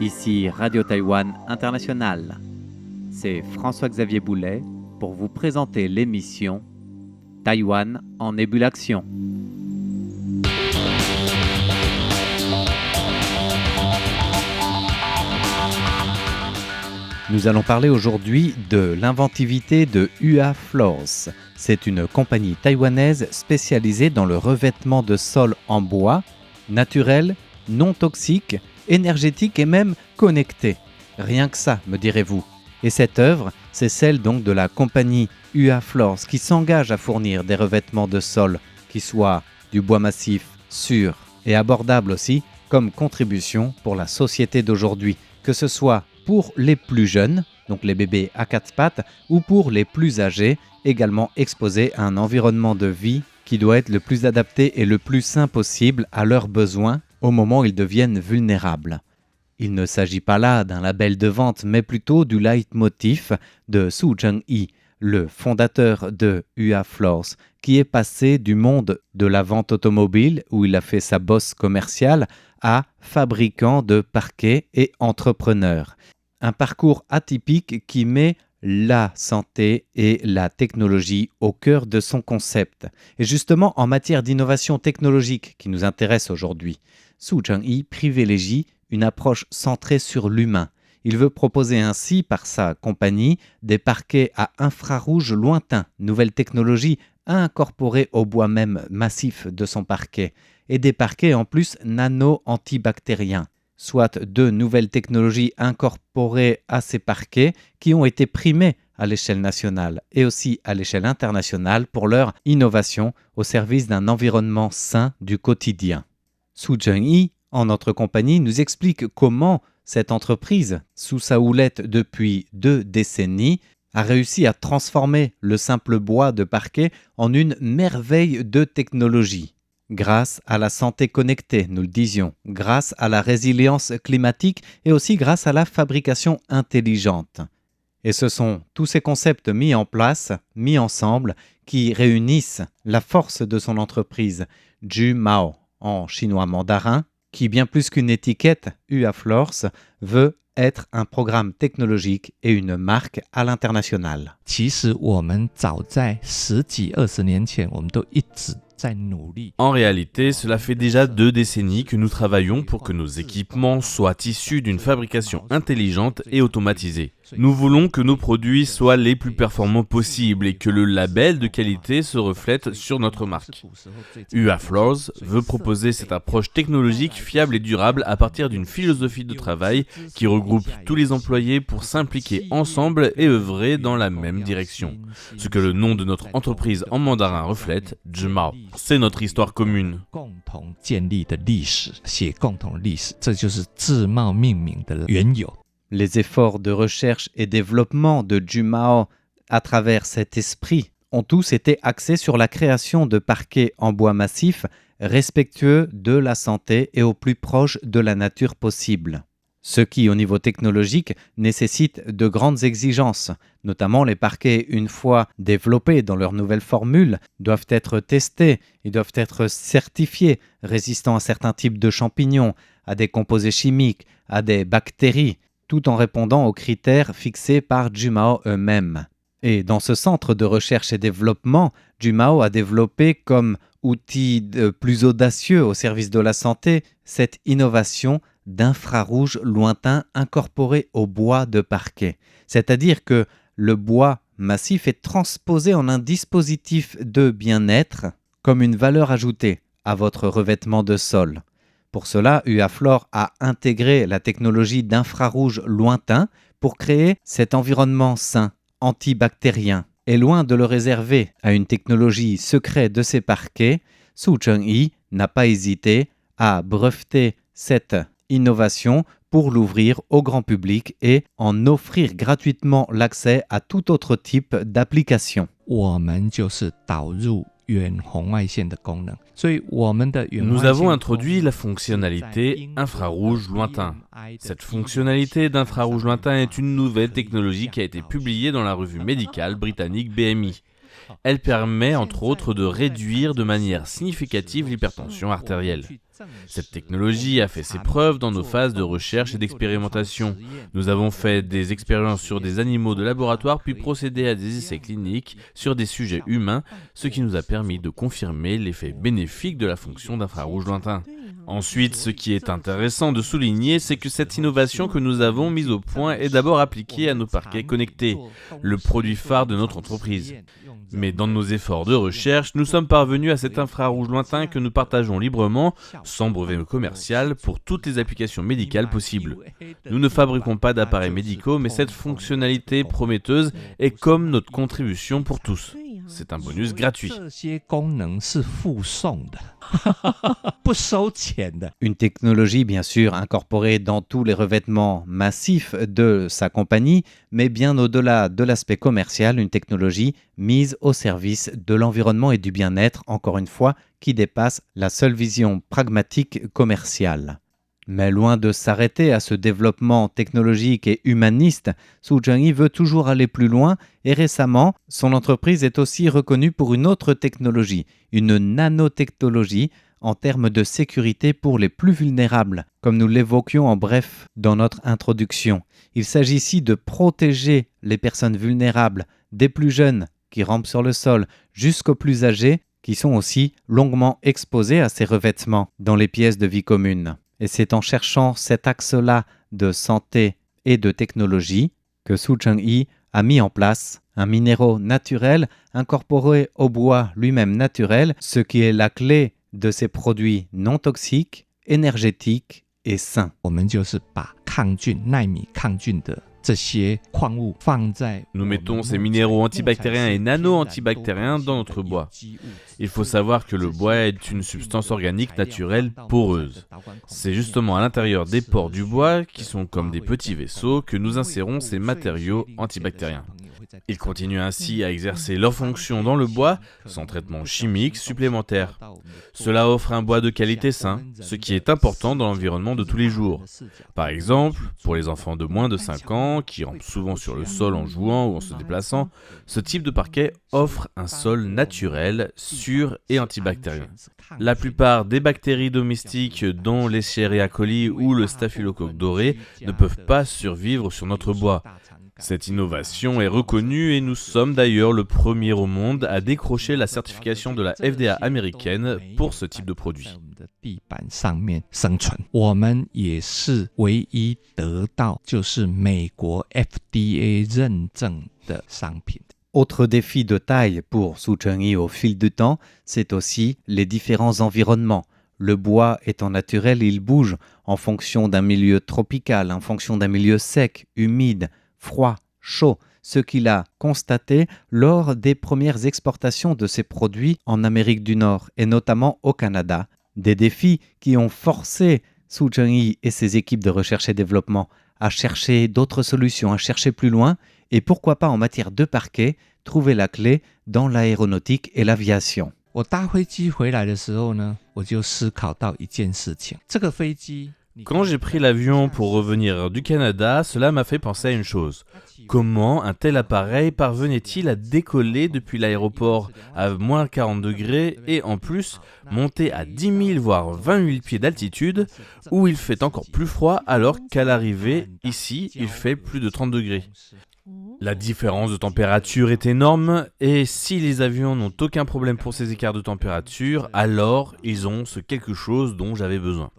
Ici Radio Taïwan International. C'est François-Xavier Boulet pour vous présenter l'émission Taïwan en ébullition. Nous allons parler aujourd'hui de l'inventivité de UA Floors. C'est une compagnie taïwanaise spécialisée dans le revêtement de sol en bois, naturel, non toxique, énergétique et même connecté. Rien que ça, me direz-vous. Et cette œuvre, c'est celle donc de la compagnie UA Floors qui s'engage à fournir des revêtements de sol qui soient du bois massif, sûr et abordable aussi, comme contribution pour la société d'aujourd'hui, que ce soit pour les plus jeunes, donc les bébés à quatre pattes, ou pour les plus âgés, également exposés à un environnement de vie qui doit être le plus adapté et le plus sain possible à leurs besoins au moment où ils deviennent vulnérables. Il ne s'agit pas là d'un label de vente, mais plutôt du leitmotiv de Su Zhengyi, le fondateur de UA Floors, qui est passé du monde de la vente automobile, où il a fait sa bosse commerciale, à fabricant de parquets et entrepreneur. Un parcours atypique qui met la santé et la technologie au cœur de son concept. Et justement, en matière d'innovation technologique qui nous intéresse aujourd'hui, Su Zhengyi privilégie une approche centrée sur l'humain. Il veut proposer ainsi, par sa compagnie, des parquets à infrarouge lointain, nouvelle technologie à incorporer au bois même massif de son parquet, et des parquets en plus nano-antibactériens, soit deux nouvelles technologies incorporées à ces parquets qui ont été primées à l'échelle nationale et aussi à l'échelle internationale pour leur innovation au service d'un environnement sain du quotidien. Su Zhengyi, en notre compagnie, nous explique comment cette entreprise, sous sa houlette depuis 2 décennies, a réussi à transformer le simple bois de parquet en une merveille de technologie. Grâce à la santé connectée, nous le disions, grâce à la résilience climatique et aussi grâce à la fabrication intelligente. Et ce sont tous ces concepts mis en place, mis ensemble, qui réunissent la force de son entreprise, Jumao, en chinois mandarin, qui, bien plus qu'une étiquette, UA Floors, veut être un programme technologique et une marque à l'international. 其实我们早在10几20年前，我们都一直 En réalité, cela fait déjà 2 décennies que nous travaillons pour que nos équipements soient issus d'une fabrication intelligente et automatisée. Nous voulons que nos produits soient les plus performants possibles et que le label de qualité se reflète sur notre marque. UA Floors veut proposer cette approche technologique fiable et durable à partir d'une philosophie de travail qui regroupe tous les employés pour s'impliquer ensemble et œuvrer dans la même direction. Ce que le nom de notre entreprise en mandarin reflète, Jumao. C'est notre histoire commune. Les efforts de recherche et développement de Jumao à travers cet esprit ont tous été axés sur la création de parquets en bois massif respectueux de la santé et au plus proche de la nature possible. Ce qui, au niveau technologique, nécessite de grandes exigences. Notamment, les parquets, une fois développés dans leur nouvelle formule, doivent être testés, ils doivent être certifiés, résistants à certains types de champignons, à des composés chimiques, à des bactéries, tout en répondant aux critères fixés par Jumao eux-mêmes. Et dans ce centre de recherche et développement, Jumao a développé comme outil plus audacieux au service de la santé cette innovation d'infrarouge lointain incorporé au bois de parquet. C'est-à-dire que le bois massif est transposé en un dispositif de bien-être comme une valeur ajoutée à votre revêtement de sol. Pour cela, UA Floors a intégré la technologie d'infrarouge lointain pour créer cet environnement sain, antibactérien. Et loin de le réserver à une technologie secrète de ses parquets, Su Zhengyi n'a pas hésité à breveter cette innovation pour l'ouvrir au grand public et en offrir gratuitement l'accès à tout autre type d'application. Nous avons introduit la fonctionnalité infrarouge lointain. Cette fonctionnalité d'infrarouge lointain est une nouvelle technologie qui a été publiée dans la revue médicale britannique BMI. Elle permet entre autres de réduire de manière significative l'hypertension artérielle. Cette technologie a fait ses preuves dans nos phases de recherche et d'expérimentation. Nous avons fait des expériences sur des animaux de laboratoire puis procédé à des essais cliniques sur des sujets humains, ce qui nous a permis de confirmer l'effet bénéfique de la fonction d'infrarouge lointain. Ensuite, ce qui est intéressant de souligner, c'est que cette innovation que nous avons mise au point est d'abord appliquée à nos parquets connectés, le produit phare de notre entreprise. Mais dans nos efforts de recherche, nous sommes parvenus à cet infrarouge lointain que nous partageons librement, sans brevet commercial, pour toutes les applications médicales possibles. Nous ne fabriquons pas d'appareils médicaux, mais cette fonctionnalité prometteuse est comme notre contribution pour tous. C'est un bonus gratuit. Une technologie bien sûr incorporée dans tous les revêtements massifs de sa compagnie, mais bien au-delà de l'aspect commercial, une technologie mise au service de l'environnement et du bien-être, encore une fois, qui dépasse la seule vision pragmatique commerciale. Mais loin de s'arrêter à ce développement technologique et humaniste, Su Cheng-Yi veut toujours aller plus loin et récemment, son entreprise est aussi reconnue pour une autre technologie, une nanotechnologie en termes de sécurité pour les plus vulnérables, comme nous l'évoquions en bref dans notre introduction. Il s'agit ici de protéger les personnes vulnérables, des plus jeunes qui rampent sur le sol jusqu'aux plus âgés qui sont aussi longuement exposés à ces revêtements dans les pièces de vie commune. Et c'est en cherchant cet axe-là de santé et de technologie que Su Cheng-Yi a mis en place un minéraux naturel incorporé au bois lui-même naturel, ce qui est la clé de ces produits non toxiques, énergétiques et sains. Nous mettons ces minéraux antibactériens et nano-antibactériens dans notre bois. Il faut savoir que le bois est une substance organique naturelle poreuse. C'est justement à l'intérieur des pores du bois, qui sont comme des petits vaisseaux, que nous insérons ces matériaux antibactériens. Ils continuent ainsi à exercer leur fonction dans le bois sans traitement chimique supplémentaire. Cela offre un bois de qualité sain, ce qui est important dans l'environnement de tous les jours. Par exemple, pour les enfants de moins de 5 ans, qui rampent souvent sur le sol en jouant ou en se déplaçant, ce type de parquet offre un sol naturel, sûr et antibactérien. La plupart des bactéries domestiques, dont l'Escherichia coli ou le staphylocoque doré, ne peuvent pas survivre sur notre bois. Cette innovation est reconnue et nous sommes d'ailleurs le premier au monde à décrocher la certification de la FDA américaine pour ce type de produit. Autre défi de taille pour Su Cheng-Yi au fil du temps, c'est aussi les différents environnements. Le bois étant naturel, il bouge en fonction d'un milieu tropical, en fonction d'un milieu sec, humide, froid, chaud, ce qu'il a constaté lors des premières exportations de ces produits en Amérique du Nord et notamment au Canada. Des défis qui ont forcé Su Cheng-Yi et ses équipes de recherche et développement à chercher d'autres solutions, à chercher plus loin et pourquoi pas en matière de parquet, trouver la clé dans l'aéronautique et l'aviation. Quand j'ai pris l'avion pour revenir du Canada, cela m'a fait penser à une chose. Comment un tel appareil parvenait-il à décoller depuis l'aéroport à moins 40 degrés et en plus monter à 10 000 voire 20 000 pieds d'altitude où il fait encore plus froid alors qu'à l'arrivée, ici, il fait plus de 30 degrés. La différence de température est énorme et si les avions n'ont aucun problème pour ces écarts de température, alors ils ont ce quelque chose dont j'avais besoin.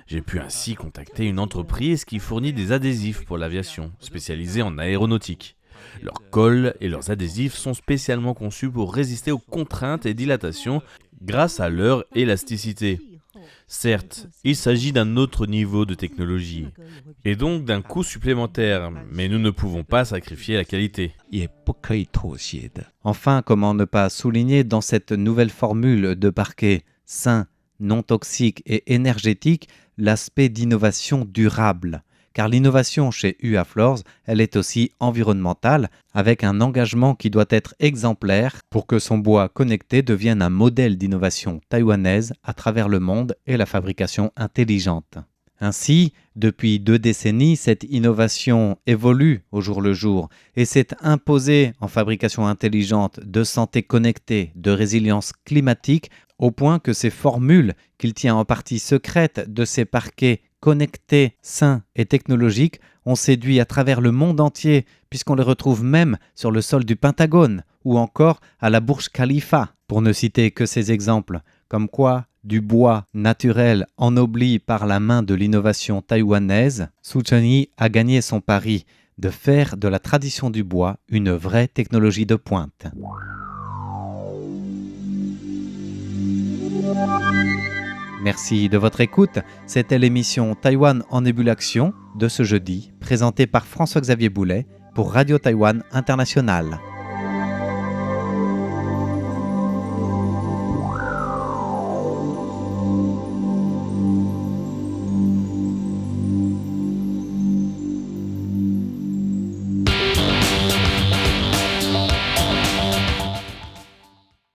J'ai pu ainsi contacter une entreprise qui fournit des adhésifs pour l'aviation, spécialisée en aéronautique. Leurs cols et leurs adhésifs sont spécialement conçus pour résister aux contraintes et dilatations grâce à leur élasticité. Certes, il s'agit d'un autre niveau de technologie, et donc d'un coût supplémentaire, mais nous ne pouvons pas sacrifier la qualité. Enfin, comment ne pas souligner dans cette nouvelle formule de parquet sain, non toxique et énergétique l'aspect d'innovation durable. Car l'innovation chez UA Floors, elle est aussi environnementale, avec un engagement qui doit être exemplaire pour que son bois connecté devienne un modèle d'innovation taïwanaise à travers le monde et la fabrication intelligente. Ainsi, depuis 2 décennies, cette innovation évolue au jour le jour et s'est imposée en fabrication intelligente de santé connectée, de résilience climatique, au point que ces formules, qu'il tient en partie secrètes de ces parquets connectés, sains et technologiques, ont séduit à travers le monde entier, puisqu'on les retrouve même sur le sol du Pentagone ou encore à la Burj Khalifa, pour ne citer que ces exemples, comme quoi du bois naturel ennobli par la main de l'innovation taïwanaise, Suchani a gagné son pari de faire de la tradition du bois une vraie technologie de pointe. Merci de votre écoute. C'était l'émission Taïwan en ébullition de ce jeudi, présentée par François-Xavier Boulet pour Radio Taïwan International.